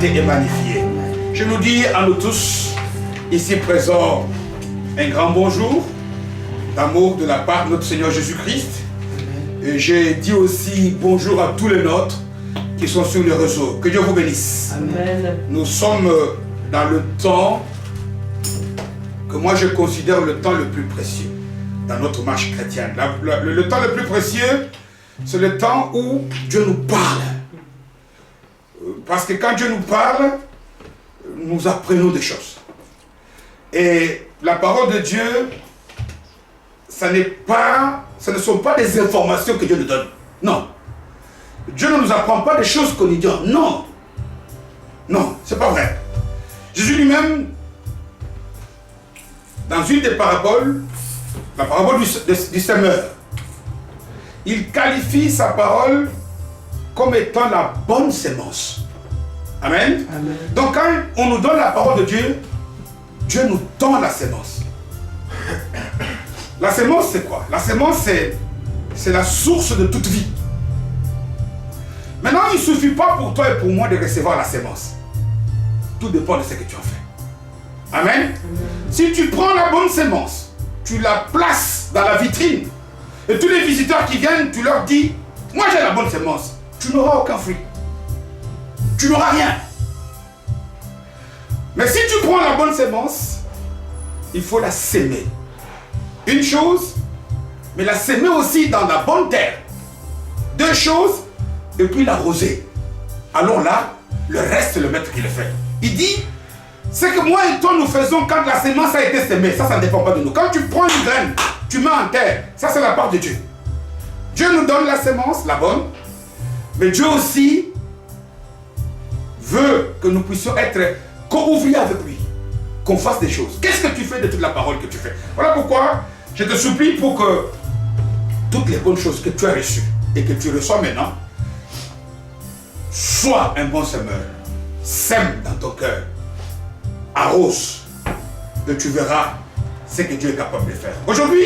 Et magnifié. Je nous dis à nous tous, ici présents, un grand bonjour d'amour de la part de notre Seigneur Jésus-Christ. Et j'ai dit aussi bonjour à tous les nôtres qui sont sur les réseaux. Que Dieu vous bénisse. Amen. Nous sommes dans le temps que moi je considère le temps le plus précieux dans notre marche chrétienne. Le temps le plus précieux, c'est le temps où Dieu nous parle. Parce que quand Dieu nous parle, nous apprenons des choses. Et la parole de Dieu, ce ne sont pas des informations que Dieu nous donne. Non. Dieu ne nous apprend pas des choses qu'on nous dit. Non. Non, c'est pas vrai. Jésus lui-même, dans une des paraboles, la parabole du semeur, il qualifie sa parole comme étant la bonne sémence. Amen. Amen. Donc quand on nous donne la parole de Dieu, Dieu nous donne la sémence. La sémence c'est quoi? La sémence c'est la source de toute vie. Maintenant il ne suffit pas pour toi et pour moi de recevoir la sémence. Tout dépend de ce que tu en fais. Amen. Amen. Si tu prends la bonne sémence, tu la places dans la vitrine et tous les visiteurs qui viennent, tu leur dis, moi j'ai la bonne sémence, tu n'auras aucun fruit. Tu n'auras rien. Mais si tu prends la bonne sémence, il faut la s'aimer. Une chose, mais la s'aimer aussi dans la bonne terre. Deux choses, et puis l'arroser. Alors là, le reste, c'est le maître qui le fait. Il dit, c'est que moi et toi nous faisons quand la sémence a été sémée. Ça ne dépend pas de nous. Quand tu prends une graine, tu mets en terre. Ça, c'est la part de Dieu. Dieu nous donne la sémence, la bonne. Mais Dieu aussi veut que nous puissions être co-ouvriers avec lui, qu'on fasse des choses. Qu'est-ce que tu fais de toute la parole que tu fais? Voilà pourquoi je te supplie pour que toutes les bonnes choses que tu as reçues et que tu reçois maintenant, sois un bon semeur. Sème dans ton cœur, arrose, et tu verras ce que Dieu est capable de faire. Aujourd'hui,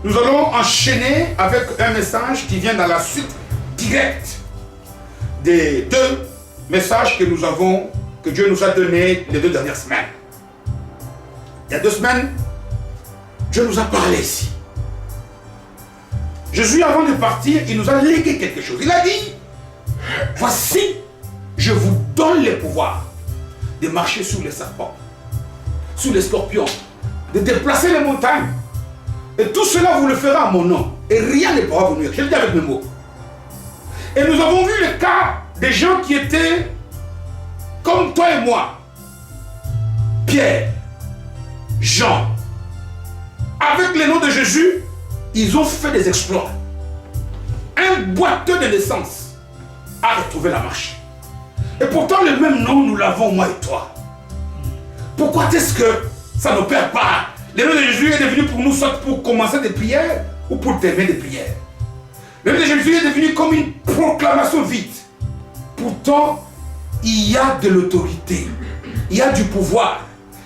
nous allons enchaîner avec un message qui vient dans la suite directe des deux messages que Dieu nous a donnés les 2 dernières semaines. Il y a 2 semaines, Dieu nous a parlé ici. Jésus, avant de partir, il nous a légué quelque chose. Il a dit, voici, je vous donne le pouvoir de marcher sur les serpents, sur les scorpions, de déplacer les montagnes. Et tout cela, vous le ferez à mon nom. Et rien ne pourra vous nuire. Je le dis avec mes mots. Et nous avons vu le cas des gens qui étaient comme toi et moi. Pierre, Jean. Avec le nom de Jésus, ils ont fait des exploits. Un boiteux de naissance a retrouvé la marche. Et pourtant, le même nom, nous l'avons, moi et toi. Pourquoi est-ce que ça ne perd pas? Le nom de Jésus est devenu pour nous, soit pour commencer des prières, ou pour terminer des prières. Le nom de Jésus est devenu comme une proclamation vide. Pourtant, il y a de l'autorité, il y a du pouvoir,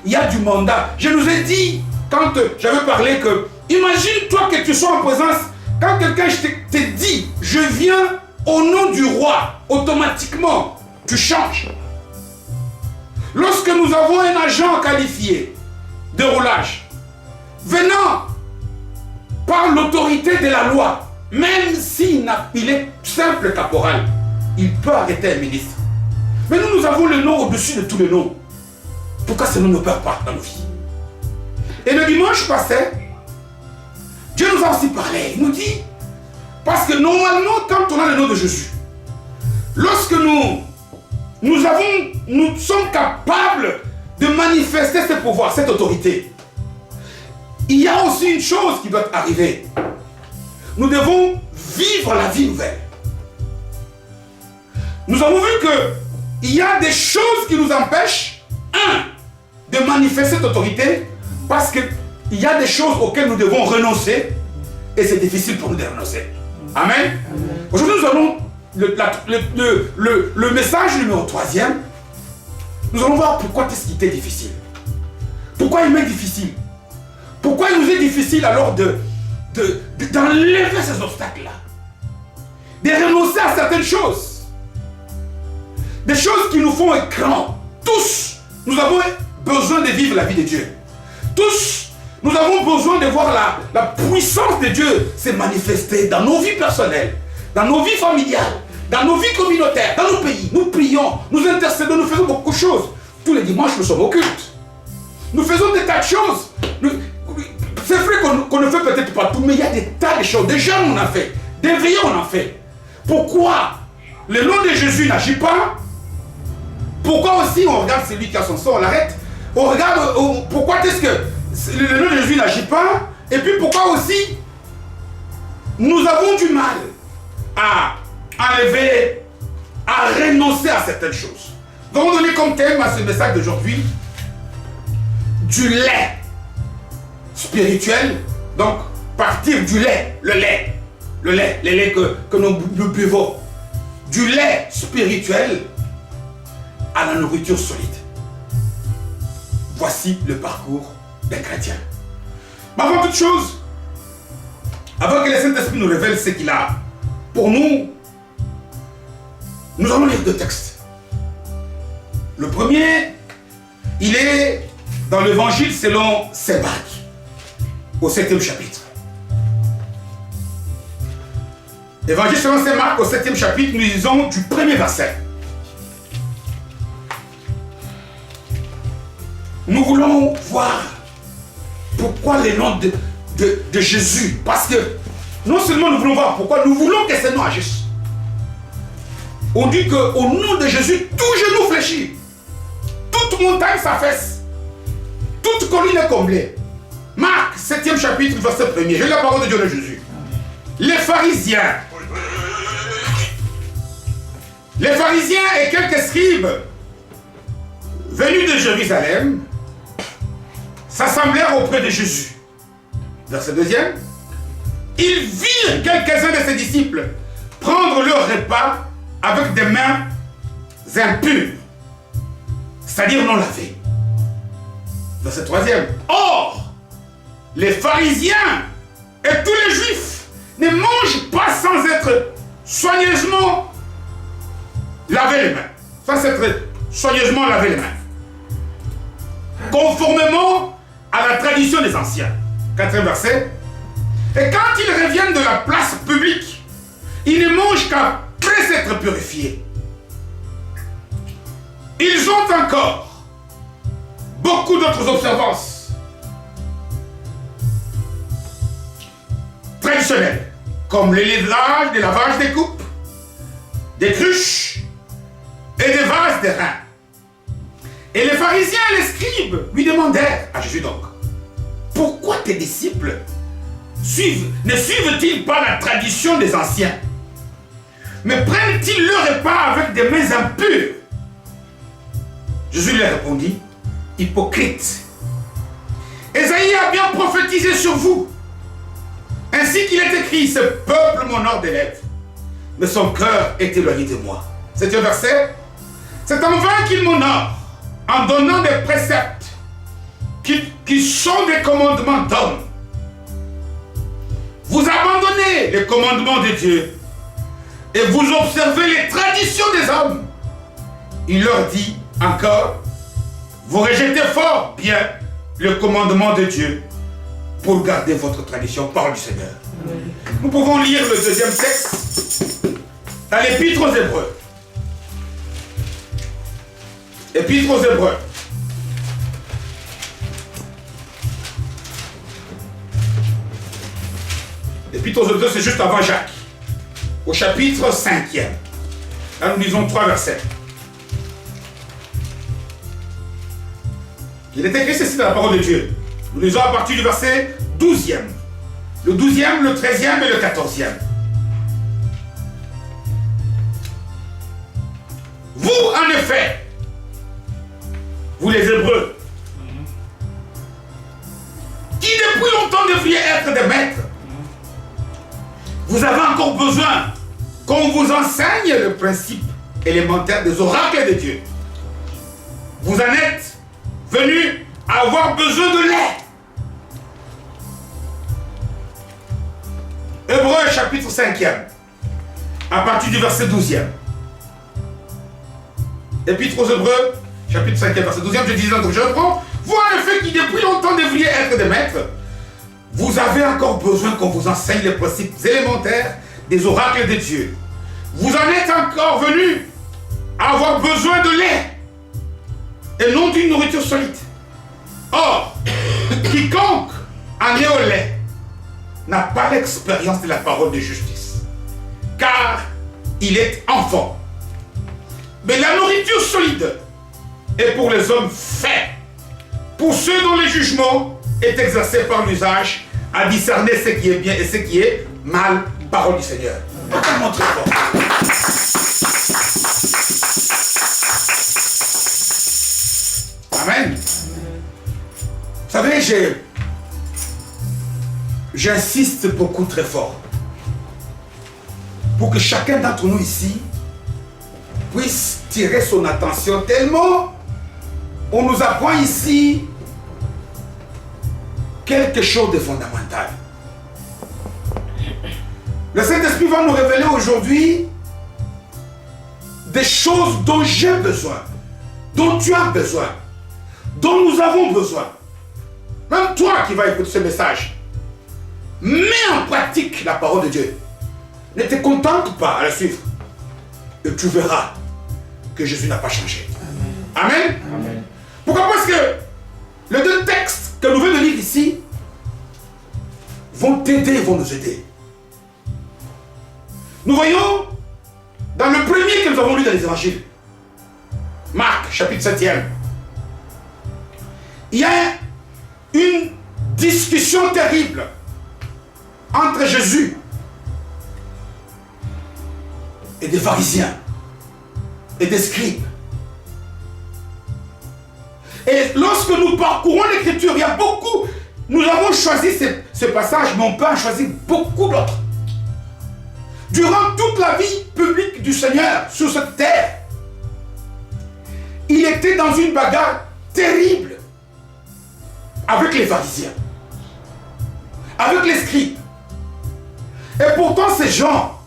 il y a du mandat. Je nous ai dit, quand j'avais parlé que, imagine-toi que tu sois en présence, quand quelqu'un te dit, je viens au nom du roi, automatiquement, tu changes. Lorsque nous avons un agent qualifié de roulage, venant par l'autorité de la loi, même s'il est simple caporal, il peut arrêter un ministre. Mais nous avons le nom au-dessus de tous les noms. Pourquoi ce nom ne perd pas dans nos vies? Et le dimanche passé, Dieu nous a aussi parlé. Il nous dit, parce que normalement, quand on a le nom de Jésus, lorsque nous sommes capables de manifester ce pouvoir, cette autorité, il y a aussi une chose qui doit arriver. Nous devons vivre la vie nouvelle. Nous avons vu qu'il y a des choses qui nous empêchent, de manifester cette autorité, parce qu'il y a des choses auxquelles nous devons renoncer, et c'est difficile pour nous de renoncer. Amen. Aujourd'hui, nous allons le message numéro 3e. Nous allons voir pourquoi est-ce qu'il était difficile. Pourquoi il m'est difficile. Pourquoi il nous est difficile alors d'enlever ces obstacles-là. De renoncer à certaines choses. Des choses qui nous font écran. Tous, nous avons besoin de vivre la vie de Dieu. Tous, nous avons besoin de voir la puissance de Dieu se manifester dans nos vies personnelles, dans nos vies familiales, dans nos vies communautaires, dans nos pays. Nous prions, nous intercédons, nous faisons beaucoup de choses. Tous les dimanches, nous sommes au culte. Nous faisons des tas de choses. C'est vrai qu'on ne fait peut-être pas tout, mais il y a des tas de choses. Des jeunes, on en fait. Des veillants, on en fait. Pourquoi le nom de Jésus n'agit pas? Pourquoi aussi on regarde celui qui a son sang, on l'arrête? On regarde pourquoi est-ce que le nom de Jésus n'agit pas? Et puis pourquoi aussi nous avons du mal à enlever, à renoncer à certaines choses. Nous allons donner comme thème à ce message d'aujourd'hui du lait spirituel. Donc partir du lait, le lait que nous buvons, du lait spirituel à la nourriture solide. Voici le parcours des chrétiens. Mais avant toute chose, avant que le Saint-Esprit nous révèle ce qu'il a pour nous, nous allons lire 2 textes. Le premier, il est dans l'évangile selon Saint Marc, au 7e chapitre. Évangile selon Saint Marc, au 7e chapitre, nous lisons du premier verset. Nous voulons voir pourquoi le nom de Jésus. Parce que non seulement nous voulons voir pourquoi, nous voulons que ce nom agisse. On dit qu'au nom de Jésus, tout genou fléchit. Toute montagne s'affaisse. Toute colline est comblée. Marc, 7e chapitre, verset 1er. J'ai la parole de Dieu de Jésus. Les pharisiens et quelques scribes venus de Jérusalem s'assemblèrent auprès de Jésus. Verset 2e. Ils virent quelques-uns de ses disciples prendre leur repas avec des mains impures, c'est-à-dire non lavées. Verset 3e. Or, les pharisiens et tous les juifs ne mangent pas sans être soigneusement laver les mains. Sans être soigneusement laver les mains. Conformément à la tradition des anciens. 4e verset. Et quand ils reviennent de la place publique, ils ne mangent qu'après s'être purifiés. Ils ont encore beaucoup d'autres observances traditionnelles, comme le lavage des coupes, des cruches et des vases de reins. Et les pharisiens et les scribes lui demandèrent, à Jésus donc, pourquoi tes disciples ne suivent-ils pas la tradition des anciens, mais prennent-ils le repas avec des mains impures? Jésus leur répondit, hypocrite, Ésaïe a bien prophétisé sur vous, ainsi qu'il est écrit, ce peuple m'honore des lèvres, mais son cœur est éloigné de moi. 7e verset. C'est en vain qu'il m'honore, en donnant des préceptes qui sont des commandements d'hommes. Vous abandonnez les commandements de Dieu et vous observez les traditions des hommes. Il leur dit encore, vous rejetez fort bien le commandement de Dieu pour garder votre tradition, parole du Seigneur. Nous pouvons lire le deuxième texte dans l'Épître aux Hébreux. Épître aux Hébreux. L'Épître aux Hébreux, c'est juste avant Jacques. Au chapitre 5e. Là, nous lisons 3 versets. Il est écrit ceci dans la parole de Dieu. Nous lisons à partir du verset 12e. Le 12e, le 13e et le 14e. Vous, en effet, vous les Hébreux, qui depuis longtemps devriez être des maîtres, vous avez encore besoin qu'on vous enseigne le principe élémentaire des oracles de Dieu. Vous en êtes venus à avoir besoin de lait. Hébreux chapitre 5e, à partir du verset 12e. Épître aux Hébreux, chapitre 5e, verset 12e, je disais donc je reprends. Vous en effet qui depuis longtemps devriez être des maîtres, vous avez encore besoin qu'on vous enseigne les principes élémentaires des oracles de Dieu. Vous en êtes encore venus à avoir besoin de lait et non d'une nourriture solide. Or, quiconque en est au lait n'a pas l'expérience de la parole de justice, car il est enfant. Mais la nourriture solide est pour les hommes faits, pour ceux dont le jugement est exercé par l'usage, à discerner ce qui est bien et ce qui est mal, parole du Seigneur. Acclamons très fort. Amen. Vous savez, j'insiste beaucoup très fort pour que chacun d'entre nous ici puisse tirer son attention tellement on nous apprend ici quelque chose de fondamental. Le Saint-Esprit va nous révéler aujourd'hui des choses dont j'ai besoin, dont tu as besoin, dont nous avons besoin. Même toi qui vas écouter ce message, mets en pratique la parole de Dieu. Ne te contente pas à la suivre. Et tu verras que Jésus n'a pas changé. Amen. Amen. Amen. Pourquoi? Parce que les deux textes que nous venons de lire ici vont t'aider, vont nous aider. Nous voyons dans le premier que nous avons lu dans les évangiles, Marc, chapitre 7e, il y a une discussion terrible entre Jésus et des pharisiens et des scribes. Et lorsque nous parcourons l'écriture, il y a beaucoup, nous avons choisi ce passage, mais on peut en choisir beaucoup d'autres. Durant toute la vie publique du Seigneur sur cette terre, il était dans une bagarre terrible avec les pharisiens, avec les scribes. Et pourtant ces gens,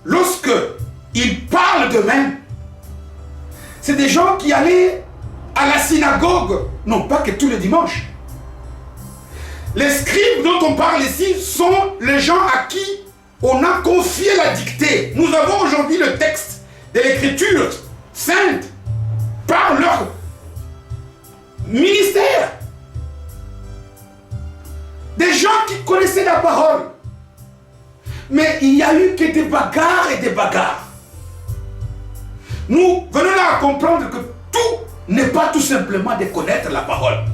lorsque ils parlent d'eux-mêmes, c'est des gens qui allaient à la synagogue, non pas que tous les dimanches. Les scribes dont on parle ici sont les gens à qui on a confié la dictée. Nous avons aujourd'hui le texte de l'écriture sainte par leur ministère. Des gens qui connaissaient la parole. Mais il n'y a eu que des bagarres et des bagarres. Nous venons là à comprendre que tout n'est pas tout simplement de connaître la parole.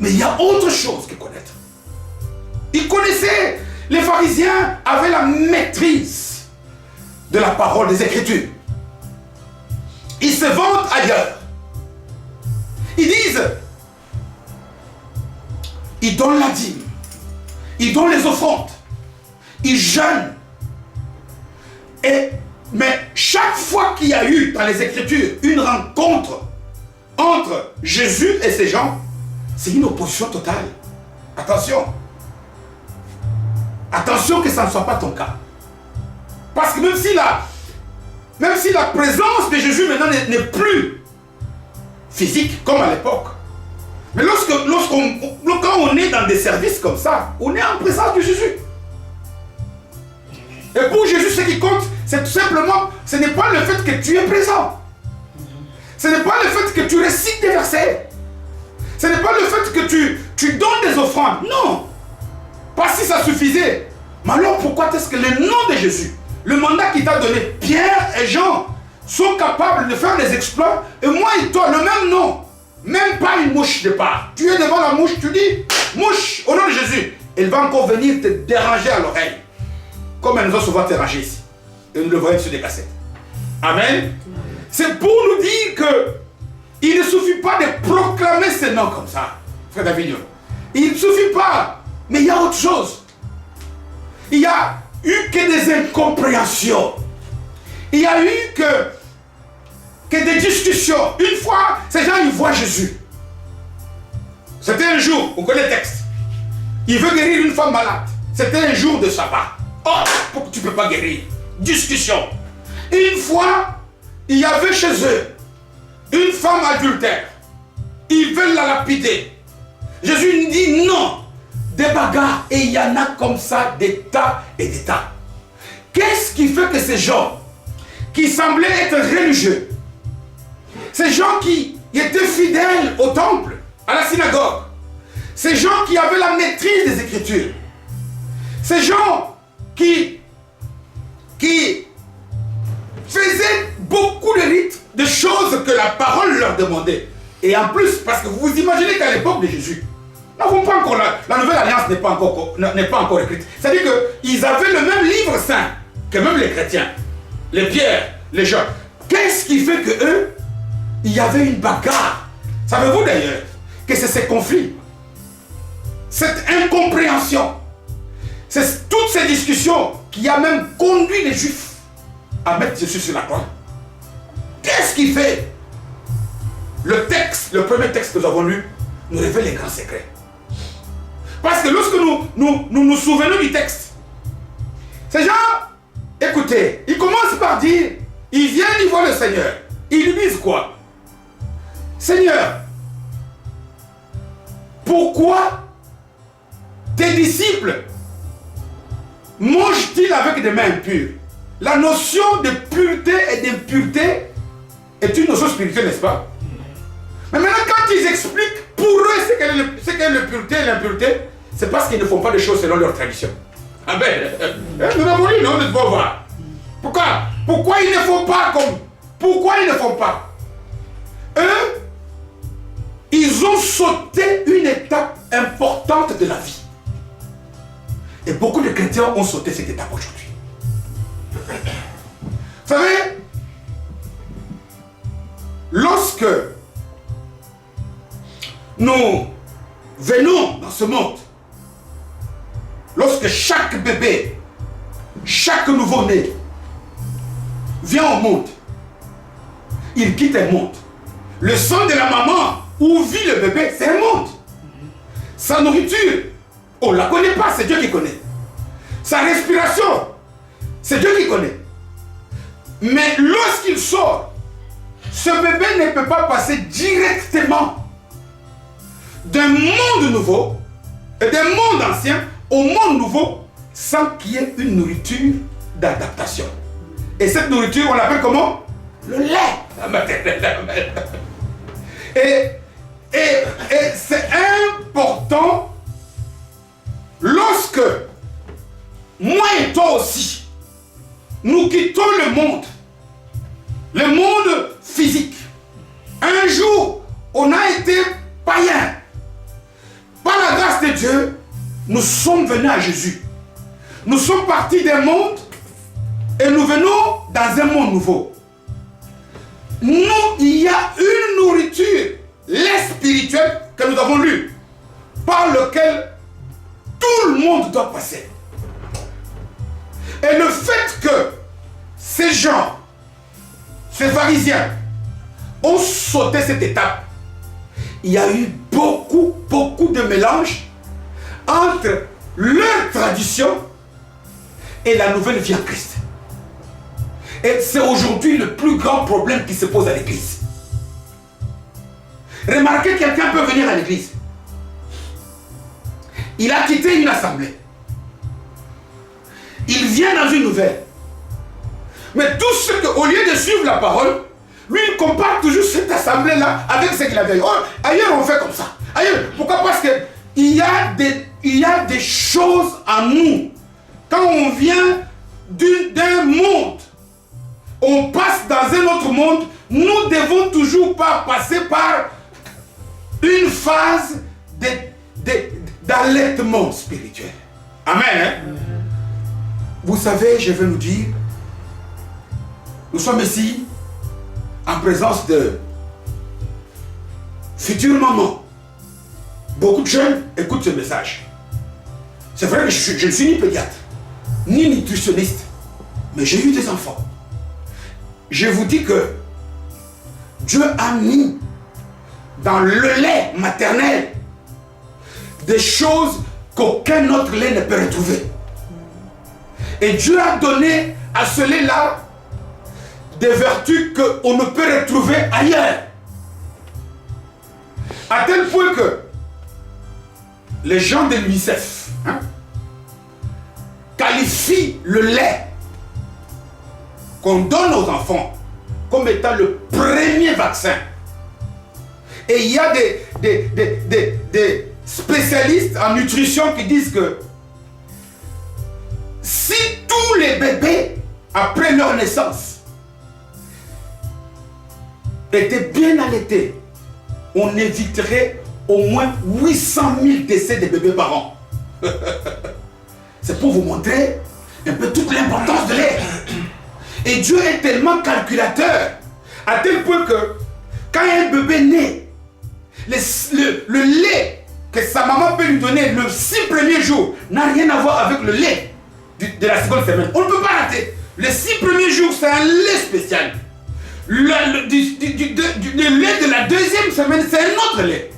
Mais il y a autre chose que connaître. Ils connaissaient, les pharisiens avaient la maîtrise de la parole des Écritures. Ils se vantent ailleurs. Ils disent, ils donnent la dîme, ils donnent les offrandes, ils jeûnent. Mais chaque fois qu'il y a eu dans les Écritures une rencontre entre Jésus et ces gens, c'est une opposition totale. Attention. Attention que ça ne soit pas ton cas. Parce que même si la présence de Jésus maintenant n'est plus physique comme à l'époque, mais quand on est dans des services comme ça, on est en présence de Jésus. Et pour Jésus, ce qui compte, c'est tout simplement, ce n'est pas le fait que tu es présent. Ce n'est pas le fait que tu récites des versets. Ce n'est pas le fait que tu donnes des offrandes. Non. Pas si ça suffisait. Mais alors pourquoi est-ce que le nom de Jésus, le mandat qu'il t'a donné, Pierre et Jean, sont capables de faire des exploits, et moi et toi, le même nom, même pas une mouche de part. Tu es devant la mouche, tu dis, mouche, au nom de Jésus. Elle va encore venir te déranger à l'oreille. Comme elle nous a souvent dérangé ici. Et nous le voyons sur des cassettes. Amen. C'est pour nous dire que il ne suffit pas de proclamer ce nom comme ça, frère Davignon. Il ne suffit pas. Mais il y a autre chose. Il n'y a eu que des incompréhensions. Il n'y a eu que des discussions. Une fois, ces gens, ils voient Jésus. C'était un jour, on connaît le texte. Il veut guérir une femme malade. C'était un jour de sabbat. Oh, pourquoi tu ne peux pas guérir? Discussion. Une fois, il y avait chez eux une femme adultère. Ils veulent la lapider. Jésus dit non. Des bagarres. Et il y en a comme ça des tas et des tas. Qu'est-ce qui fait que ces gens qui semblaient être religieux, ces gens qui étaient fidèles au temple, à la synagogue, ces gens qui avaient la maîtrise des Écritures, ces gens qui faisaient beaucoup de rites, de choses que la parole leur demandait. Et en plus, parce que vous vous imaginez qu'à l'époque de Jésus, pas encore la nouvelle alliance n'est pas encore écrite. C'est-à-dire qu'ils avaient le même livre saint que même les chrétiens, les Pierre, les Jean. Qu'est-ce qui fait que eux, il y avait une bagarre? Savez-vous d'ailleurs que c'est ces conflits, cette incompréhension, c'est toutes ces discussions qui a même conduit les Juifs à mettre Jésus sur la croix. Qu'est-ce qui fait? Le texte, le premier texte que nous avons lu, nous révèle les grands secrets. Parce que lorsque nous souvenons du texte, ces gens, écoutez, ils commencent par dire, ils viennent, ils voient le Seigneur. Ils lui disent quoi? Seigneur, pourquoi tes disciples mangent-ils avec des mains impures? La notion de pureté et d'impureté est une notion spirituelle, n'est-ce pas? Mais maintenant, quand ils expliquent pour eux ce qu'est la pureté et l'impureté, c'est parce qu'ils ne font pas des choses selon leur tradition. Ah ben, nous avons lu, non, nous devons voir. Pourquoi ils ne font pas comme... Pourquoi ils ne font pas? Eux, ils ont sauté une étape importante de la vie. Et beaucoup de chrétiens ont sauté cette étape aujourd'hui. Vous savez, lorsque nous venons dans ce monde, lorsque chaque bébé, chaque nouveau-né vient au monde, il quitte un monde. Le sang de la maman où vit le bébé, c'est un monde. Sa nourriture, on ne la connaît pas, c'est Dieu qui connaît. Sa respiration, c'est Dieu qui connaît. Mais lorsqu'il sort, ce bébé ne peut pas passer directement d'un monde nouveau et d'un monde ancien au monde nouveau sans qu'il y ait une nourriture d'adaptation. Et cette nourriture, on l'appelle comment? Le lait. Et c'est important lorsque moi et toi aussi, nous quittons le monde physique. Un jour, on a été païens. Par la grâce de Dieu, nous sommes venus à Jésus. Nous sommes partis d'un monde et nous venons dans un monde nouveau. Nous, il y a une nourriture, lait spirituel que nous avons lu, par lequel tout le monde doit passer. Et le fait que ces gens, ces pharisiens, ont sauté cette étape, il y a eu beaucoup de mélanges entre leur tradition et la nouvelle vie en Christ. Et c'est aujourd'hui le plus grand problème qui se pose à l'église. Remarquez, quelqu'un peut venir à l'église. Il a quitté une assemblée. Il vient dans une nouvelle. Mais tout ce que, au lieu de suivre la parole, lui, il compare toujours cette assemblée-là avec ce qu'il avait. Oh, ailleurs, on fait comme ça. Ailleurs. Pourquoi? Parce qu'il y a des choses en nous. Quand on vient d'un monde, on passe dans un autre monde, nous devons toujours pas passer par une phase d'allaitement spirituel. Amen. Hein? Vous savez, je veux nous dire, nous sommes ici en présence de futures mamans. Beaucoup de jeunes écoutent ce message. C'est vrai que je ne suis ni pédiatre, ni nutritionniste, mais j'ai eu des enfants. Je vous dis que Dieu a mis dans le lait maternel des choses qu'aucun autre lait ne peut retrouver. Et Dieu a donné à ce lait-là des vertus qu'on ne peut retrouver ailleurs. À tel point que les gens de l'UNICEF qualifient le lait qu'on donne aux enfants comme étant le premier vaccin. Et il y a des spécialistes en nutrition qui disent que si tous les bébés, après leur naissance, étaient bien allaités, on éviterait au moins 800 000 décès de bébés par an. C'est pour vous montrer un peu toute l'importance de lait. Et Dieu est tellement calculateur, à tel point que quand un bébé naît, le lait que sa maman peut lui donner le 6 premiers jours n'a rien à voir avec le lait de la seconde semaine. On ne peut pas rater. Les 6 premiers jours, c'est un lait spécial. Le lait de la deuxième semaine, c'est un autre lait.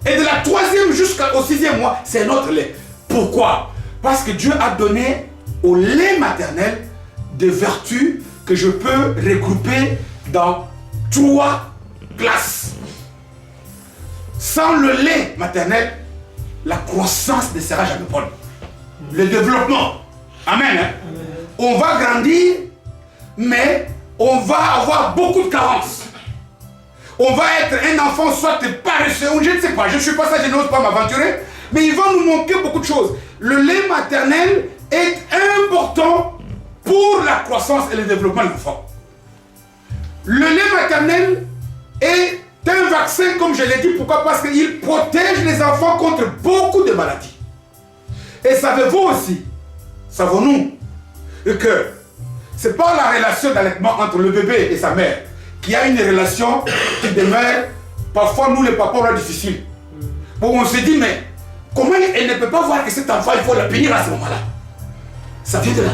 Et de la troisième jusqu'au 6e mois, c'est un autre lait. Pourquoi? Parce que Dieu a donné au lait maternel des vertus que je peux regrouper dans 3 classes. Sans le lait maternel, la croissance ne sera jamais bonne. Le développement. Amen. Hein? On va grandir, mais on va avoir beaucoup de carences. On va être un enfant soit paresseux, ou je ne sais pas, je ne suis pas ça, je n'ose pas m'aventurer, mais il va nous manquer beaucoup de choses. Le lait maternel est important pour la croissance et le développement de l'enfant. Le lait maternel est un vaccin, comme je l'ai dit. Pourquoi? Parce qu'il protège les enfants contre beaucoup de maladies. Et savez-vous aussi, savons-nous, que c'est pas la relation d'allaitement entre le bébé et sa mère qui a une relation qui demeure, parfois nous les papas on a difficile. Bon, on se dit, mais comment elle ne peut pas voir que cet enfant, il faut le punir à ce moment-là? Ça vient de là.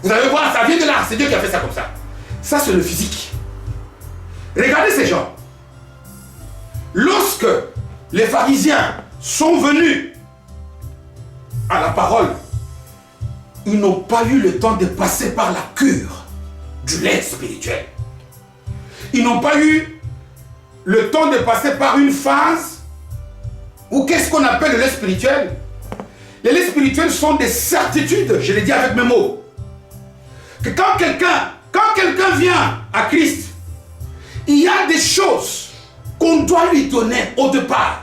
Vous allez voir, ça vient de là. C'est Dieu qui a fait ça comme ça. Ça, c'est le physique. Regardez ces gens. Lorsque les pharisiens sont venus à la parole, ils n'ont pas eu le temps de passer par la cure du lait spirituel. Ils n'ont pas eu le temps de passer par une phase où qu'est-ce qu'on appelle le lait spirituel? Les laits spirituels sont des certitudes, je l'ai dit avec mes mots. Que quand quelqu'un vient à Christ, il y a des choses qu'on doit lui donner au départ.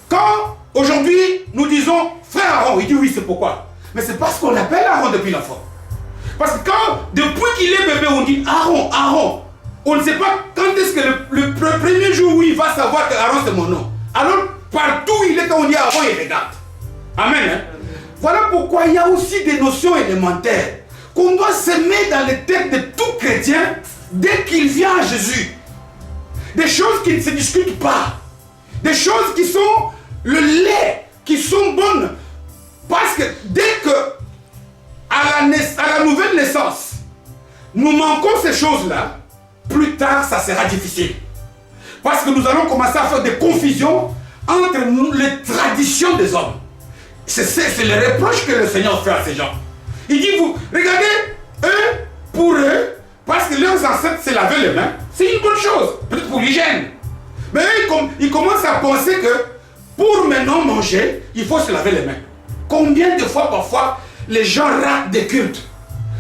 Quand aujourd'hui nous disons frère Aaron, il dit oui, c'est pourquoi. Mais c'est parce qu'on appelle Aaron depuis l'enfant. Parce que depuis qu'il est bébé, on dit Aaron, Aaron. On ne sait pas quand est-ce que le premier jour où il va savoir que Aaron c'est mon nom. Alors partout où il est, quand on dit Aaron, il regarde. Amen. Hein? Voilà pourquoi il y a aussi des notions élémentaires qu'on doit semer dans les têtes de tout chrétien dès qu'il vient à Jésus. Des choses qui ne se discutent pas. Des choses qui sont le lait, qui sont bonnes. Parce que dès que à la nouvelle naissance, nous manquons ces choses-là, plus tard ça sera difficile. Parce que nous allons commencer à faire des confusions entre les traditions des hommes. C'est le reproche que le Seigneur fait à ces gens. Il dit, vous, regardez, eux, pour eux, parce que leurs ancêtres se lavaient les mains, c'est une bonne chose, peut-être pour l'hygiène. Mais eux, ils commencent à penser que pour maintenant manger, il faut se laver les mains. Combien de fois, parfois, les gens ratent des cultes?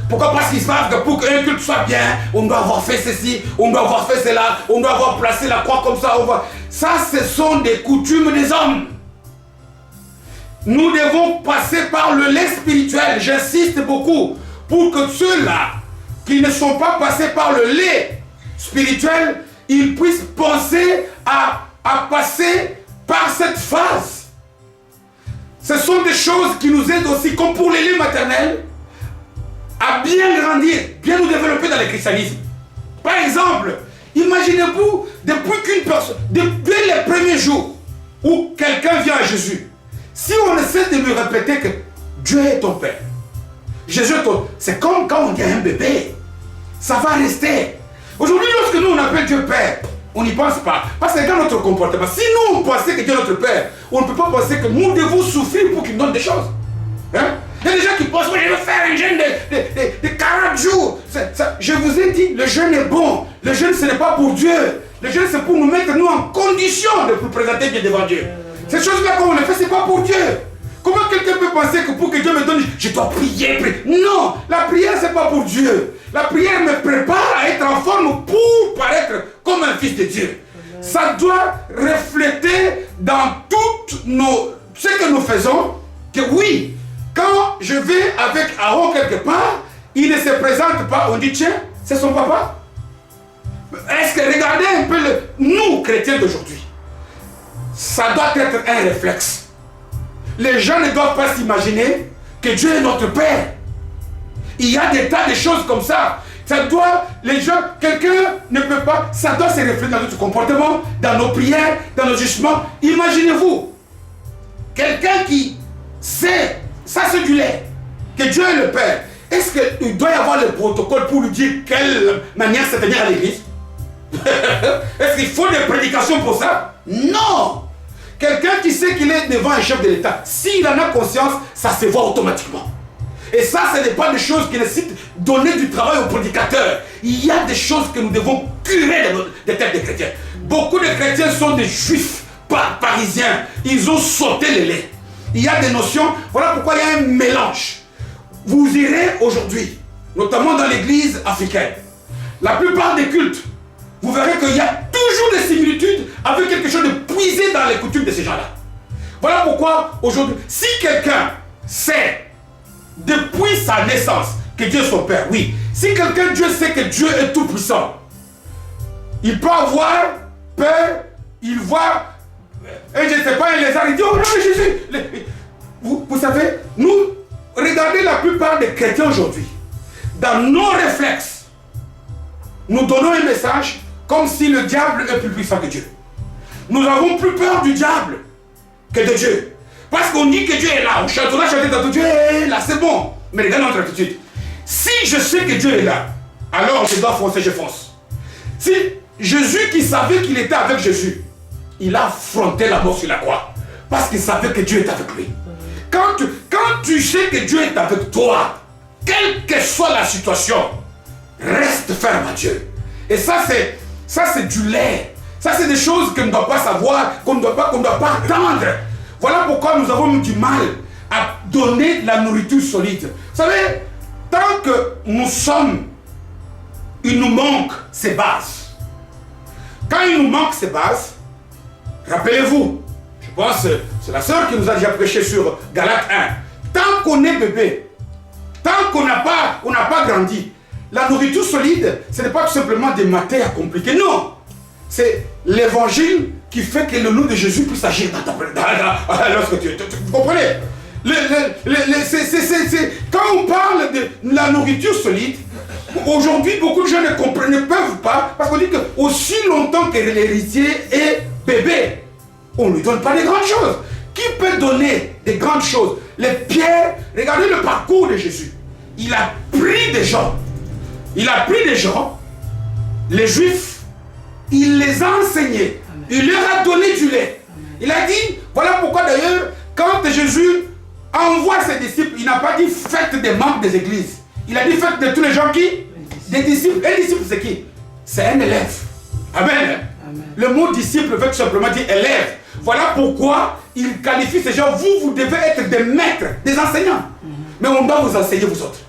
Pourquoi? Parce qu'ils savent que pour qu'un culte soit bien, on doit avoir fait ceci, on doit avoir fait cela, on doit avoir placé la croix comme ça. Ça, ce sont des coutumes des hommes. Nous devons passer par le lait spirituel, j'insiste beaucoup, pour que ceux-là qui ne sont pas passés par le lait spirituel, ils puissent penser à passer par cette phase. Ce sont des choses qui nous aident aussi, comme pour les laits maternels, à bien grandir, bien nous développer dans le christianisme. Par exemple, imaginez-vous, depuis qu'une personne, dès les premiers jours où quelqu'un vient à Jésus, si on essaie de lui répéter que Dieu est ton Père, Jésus est ton... C'est comme quand on dit à un bébé, ça va rester. Aujourd'hui, lorsque nous on appelle Dieu Père, on n'y pense pas. Parce que c'est dans notre comportement. Si nous on pensait que Dieu est notre Père, on ne peut pas penser que nous devons souffrir pour qu'il nous donne des choses. Hein? Il y a des gens qui pensent, je vais faire un jeûne de 40 jours. Je vous ai dit, le jeûne est bon. Le jeûne, ce n'est pas pour Dieu. Le jeûne, c'est pour nous mettre nous en condition de nous présenter bien devant Dieu. Ces choses-là, quand on les fait, ce n'est pas pour Dieu. Comment quelqu'un peut penser que pour que Dieu me donne, je dois prier, prier? Non, la prière, ce n'est pas pour Dieu. La prière me prépare à être en forme pour paraître comme un fils de Dieu. Ça doit refléter dans tout ce que nous faisons, que oui, quand je vais avec Aaron quelque part, il ne se présente pas, on dit tiens, c'est son papa. Est-ce que regardez un peu nous, chrétiens d'aujourd'hui, ça doit être un réflexe. Les gens ne doivent pas s'imaginer que Dieu est notre Père. Il y a des tas de choses comme ça. Ça doit, les gens, quelqu'un ne peut pas, ça doit se refléter dans notre comportement, dans nos prières, dans nos jugements. Imaginez-vous, quelqu'un qui sait, ça c'est du lait, que Dieu est le Père. Est-ce qu'il doit y avoir le protocole pour lui dire quelle manière se tenir à l'église? Est-ce qu'il faut des prédications pour ça? Non! Quelqu'un qui sait qu'il est devant un chef de l'État, s'il en a conscience, ça se voit automatiquement. Et ça, ce n'est pas des choses qui nécessitent donner du travail aux prédicateurs. Il y a des choses que nous devons curer des têtes de chrétiens. Beaucoup de chrétiens sont des juifs parisiens. Ils ont sauté le lait. Il y a des notions, voilà pourquoi il y a un mélange. Vous irez aujourd'hui, notamment dans l'église africaine, la plupart des cultes, vous verrez qu'il y a toujours des similitudes avec quelque chose de puisé dans les coutumes de ces gens-là. Voilà pourquoi aujourd'hui, si quelqu'un sait depuis sa naissance que Dieu est son Père, oui. Si quelqu'un, Dieu sait que Dieu est tout puissant, il peut avoir peur, il voit, et je ne sais pas, un lézard, il dit, oh non mais Jésus. Vous savez, nous, regardez la plupart des chrétiens aujourd'hui, dans nos réflexes, nous donnons un message comme si le diable est plus puissant que Dieu. Nous avons plus peur du diable que de Dieu. Parce qu'on dit que Dieu est là, on chantera chanter dans tout, Dieu est là, c'est bon. Mais regarde notre attitude. Si je sais que Dieu est là, alors je dois foncer, je fonce. Si Jésus qui savait qu'il était avec Jésus, il a affronté la mort sur la croix. Parce qu'il savait que Dieu est avec lui. Quand tu sais que Dieu est avec toi, quelle que soit la situation, reste ferme à Dieu. Et ça c'est du lait. Ça c'est des choses qu'on ne doit pas savoir, qu'on ne doit pas attendre. Voilà pourquoi nous avons eu du mal à donner de la nourriture solide. Vous savez, tant que nous sommes, il nous manque ces bases. Quand il nous manque ces bases, rappelez-vous, je pense que c'est la sœur qui nous a déjà prêché sur Galates 1. Tant qu'on est bébé, tant qu'on n'a pas grandi, la nourriture solide, ce n'est pas tout simplement des matières compliquées, non. C'est l'évangile qui fait que le nom de Jésus puisse agir lorsque vous comprenez? Quand on parle de la nourriture solide, aujourd'hui beaucoup de gens ne peuvent pas, parce qu'on dit que aussi longtemps que l'héritier est bébé, on ne lui donne pas des grandes choses. Qui peut donner des grandes choses? Les pierres, regardez le parcours de Jésus. Il a pris des gens. Il a pris des gens, les Juifs, il les a enseignés. Amen. Il leur a donné du lait. Amen. Il a dit, voilà pourquoi d'ailleurs, quand Jésus envoie ses disciples, il n'a pas dit faites des membres des églises. Il a dit faites de tous les gens qui? Des disciples. Un disciple c'est qui? C'est un élève. Amen. Amen. Le mot disciple veut tout simplement dire élève. Voilà pourquoi il qualifie ces gens. Vous devez être des maîtres, des enseignants. Mais on doit vous enseigner vous autres.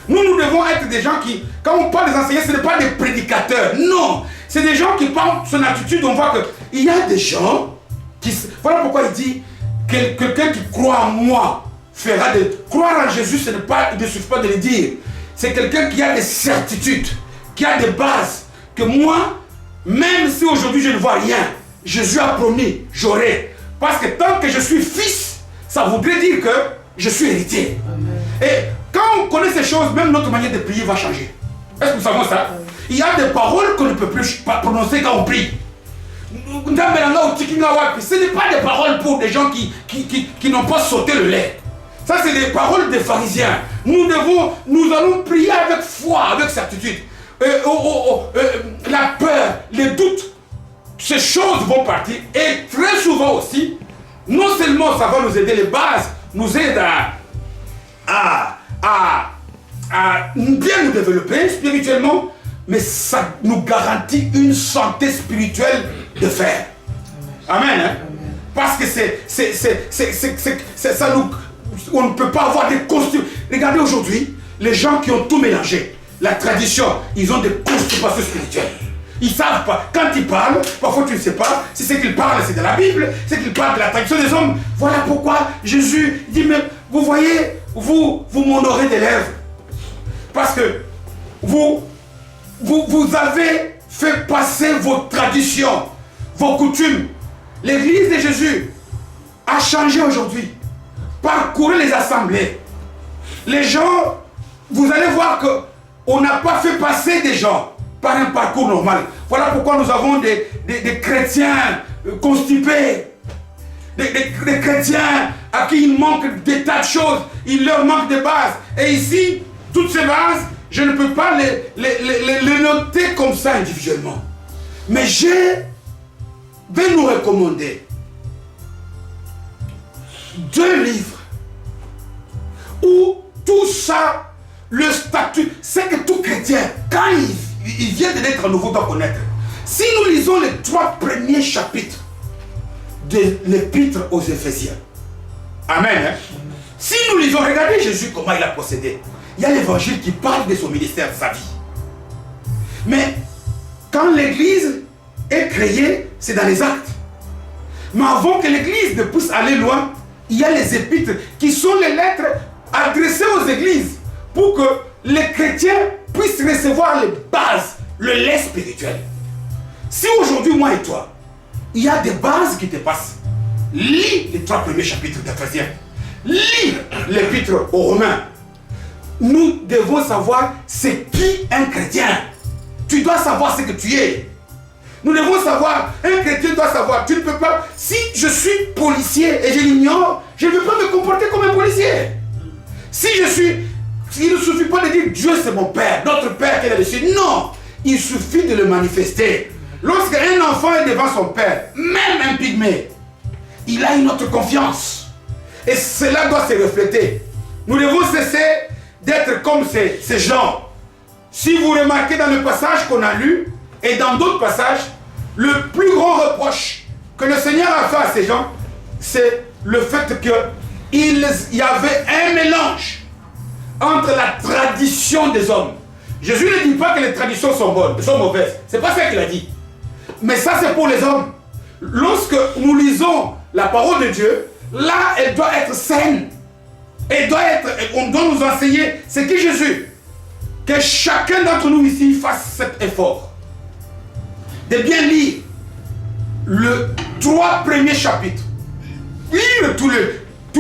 Nous devons être des gens qui, quand on parle des enseignants, ce n'est pas des prédicateurs. Non. C'est des gens qui parlent son attitude. On voit qu'il y a des gens qui... Voilà pourquoi il dit quelqu'un qui croit en moi fera de... Croire en Jésus, ce n'est pas, il ne suffit pas de le dire. C'est quelqu'un qui a des certitudes, qui a des bases. Que moi, même si aujourd'hui je ne vois rien, Jésus a promis, j'aurai. Parce que tant que je suis fils, ça voudrait dire que je suis héritier. Amen. Et quand on connaît ces choses, même notre manière de prier va changer. Est-ce que nous savons ça? Amen. Il y a des paroles qu'on ne peut plus prononcer quand on prie. Ce n'est pas des paroles pour des gens qui n'ont pas sauté le lait. Ça, c'est des paroles des pharisiens. Nous allons prier avec foi, avec certitude. La peur, les doutes, ces choses vont partir. Et très souvent aussi, non seulement ça va nous aider, les bases nous aident à bien nous développer spirituellement, mais ça nous garantit une santé spirituelle de fer. Amen. Hein? Parce que ça nous... On ne peut pas avoir des costumes. Regardez aujourd'hui, les gens qui ont tout mélangé, la tradition, ils ont des constipations spirituelles. Ils ne savent pas. Quand ils parlent, parfois tu ne sais pas si ce qu'ils parlent c'est de la Bible, c'est qu'ils parlent de la tradition des hommes. Voilà pourquoi Jésus dit, mais vous voyez, vous m'honorez des lèvres. Parce que vous avez fait passer vos traditions, vos coutumes. L'église de Jésus a changé aujourd'hui. Parcourez les assemblées. Les gens, vous allez voir qu'on n'a pas fait passer des gens par un parcours normal. Voilà pourquoi nous avons des chrétiens constipés. Des chrétiens à qui il manque des tas de choses. Il leur manque des bases. Et ici, toutes ces bases, je ne peux pas les noter comme ça individuellement. Mais je vais nous recommander 2 livres où tout ça, le statut, c'est que tout chrétien, quand il vient de naître à nouveau, doit connaître. Si nous lisons les 3 premiers chapitres de l'épître aux Éphésiens, Amen. Hein? Si nous lisons, regardez Jésus comment il a procédé. Il y a l'évangile qui parle de son ministère, de sa vie. Mais quand l'église est créée, c'est dans les actes. Mais avant que l'église ne puisse aller loin, il y a les épîtres qui sont les lettres adressées aux églises pour que les chrétiens puissent recevoir les bases, le lait spirituel. Si aujourd'hui, moi et toi, il y a des bases qui te passent, lis les 3 premiers chapitres d'Éphésiens, lis l'épître aux Romains. Nous devons savoir c'est qui un chrétien. Tu dois savoir ce que tu es. Nous devons savoir, un chrétien doit savoir, tu ne peux pas, si je suis policier et je l'ignore, je ne peux pas me comporter comme un policier. Si je suis, il ne suffit pas de dire Dieu c'est mon Père, notre Père qui est là-dessus. Non, il suffit de le manifester. Lorsqu'un enfant est devant son Père, même un pygmée, il a une autre confiance. Et cela doit se refléter. Nous devons cesser d'être comme ces gens. Si vous remarquez dans le passage qu'on a lu, et dans d'autres passages, le plus grand reproche que le Seigneur a fait à ces gens, c'est le fait qu'il y avait un mélange entre la tradition des hommes. Jésus ne dit pas que les traditions sont bonnes, sont mauvaises. C'est pas ça qu'il a dit. Mais ça, c'est pour les hommes. Lorsque nous lisons la parole de Dieu, là, elle doit être saine. On doit nous enseigner, c'est qui Jésus. Que chacun d'entre nous ici fasse cet effort de bien lire le 3 premiers chapitres. Lire tous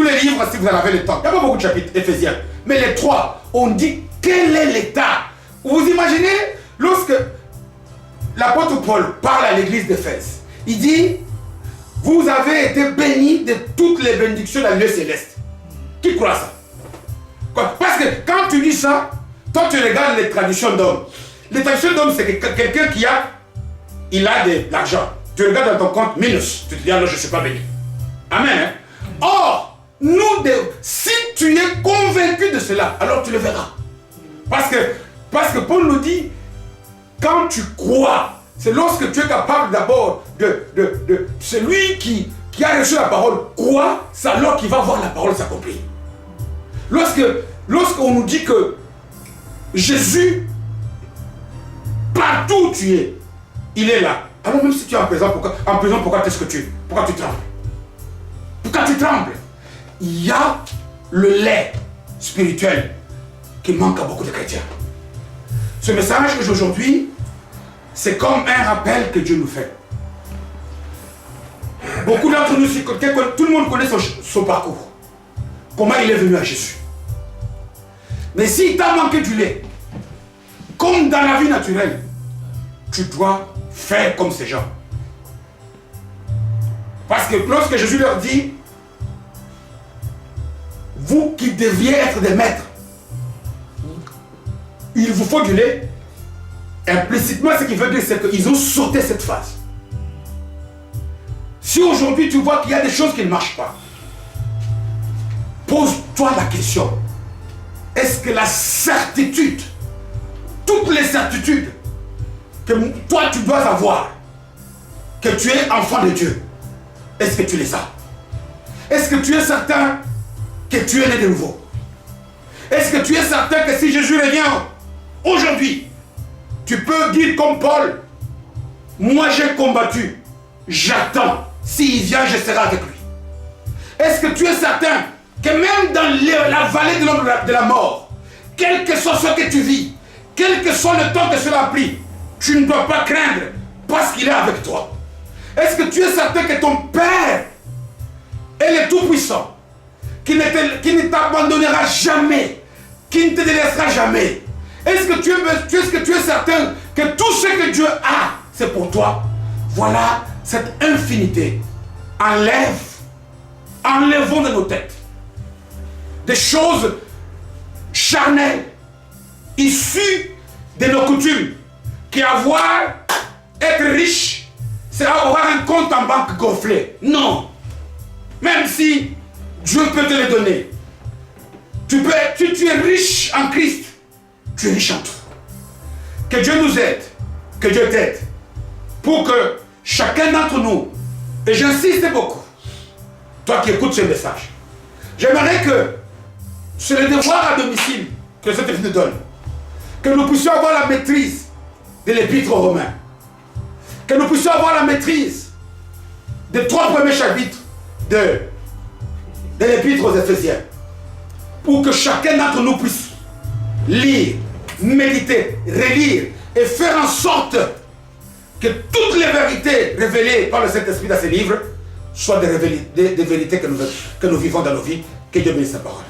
les livres si vous en avez le temps. Il n'y a pas beaucoup de chapitres, Éphésiens. Mais les 3, on dit quel est l'état. Vous imaginez, lorsque l'apôtre Paul parle à l'église d'Éphèse, il dit, vous avez été bénis de toutes les bénédictions dans le lieu céleste. Qui croit ça? Parce que quand tu dis ça, toi tu regardes les traditions d'hommes. Les traditions d'hommes, c'est quelqu'un qui a il a de l'argent. Tu regardes dans ton compte, minus. Tu te dis, alors je ne suis pas béni. Amen. Or, si tu es convaincu de cela, alors tu le verras. Parce que Paul nous dit, quand tu crois, c'est lorsque tu es capable d'abord de celui qui a reçu la parole, croit, c'est alors qu'il va voir la parole s'accomplir. Lorsqu'on nous dit que Jésus, partout où tu es, il est là. Alors même si tu es en prison, pourquoi est-ce que tu trembles? Pourquoi tu trembles? Il y a le lait spirituel qui manque à beaucoup de chrétiens. Ce message d'aujourd'hui, c'est comme un rappel que Dieu nous fait. Beaucoup d'entre nous, tout le monde connaît son parcours. Comment il est venu à Jésus. Mais s'il t'a manqué du lait, comme dans la vie naturelle, tu dois faire comme ces gens. Parce que lorsque Jésus leur dit, vous qui deviez être des maîtres, il vous faut du lait, implicitement ce qu'il veut dire, c'est qu'ils ont sauté cette phase. Si aujourd'hui tu vois qu'il y a des choses qui ne marchent pas, pose-toi la question, est-ce que la certitude, toutes les certitudes que toi tu dois avoir, que tu es enfant de Dieu, est-ce que tu les as? Est-ce que tu es certain que tu es né de nouveau? Est-ce que tu es certain que si Jésus revient aujourd'hui, tu peux dire comme Paul, moi j'ai combattu, j'attends, s'il vient je serai avec lui? Est-ce que tu es certain que même dans la vallée de l'ombre de la mort, quel que soit ce que tu vis, quel que soit le temps que cela a pris, tu ne dois pas craindre parce qu'il est avec toi? Est-ce que tu es certain que ton Père est le Tout-Puissant, qui ne t'abandonnera jamais, qui ne te délaissera jamais? Est-ce que tu es certain que tout ce que Dieu a, c'est pour toi? Voilà cette infinité. Enlevons de nos têtes des choses charnelles, issues de nos coutumes, qui être riche, c'est avoir un compte en banque gonflé. Non. Même si Dieu peut te le donner. Tu es riche en Christ. Tu es riche en tout. Que Dieu nous aide. Que Dieu t'aide. Pour que chacun d'entre nous, et j'insiste beaucoup, toi qui écoutes ce message, j'aimerais que c'est le devoir à domicile que cette église nous donne. Que nous puissions avoir la maîtrise de l'épître aux Romains. Que nous puissions avoir la maîtrise des 3 premiers chapitres de l'épître aux Éphésiens. Pour que chacun d'entre nous puisse lire, méditer, relire et faire en sorte que toutes les vérités révélées par le Saint-Esprit dans ces livres soient des vérités que nous vivons dans nos vies. Que Dieu bénisse sa parole.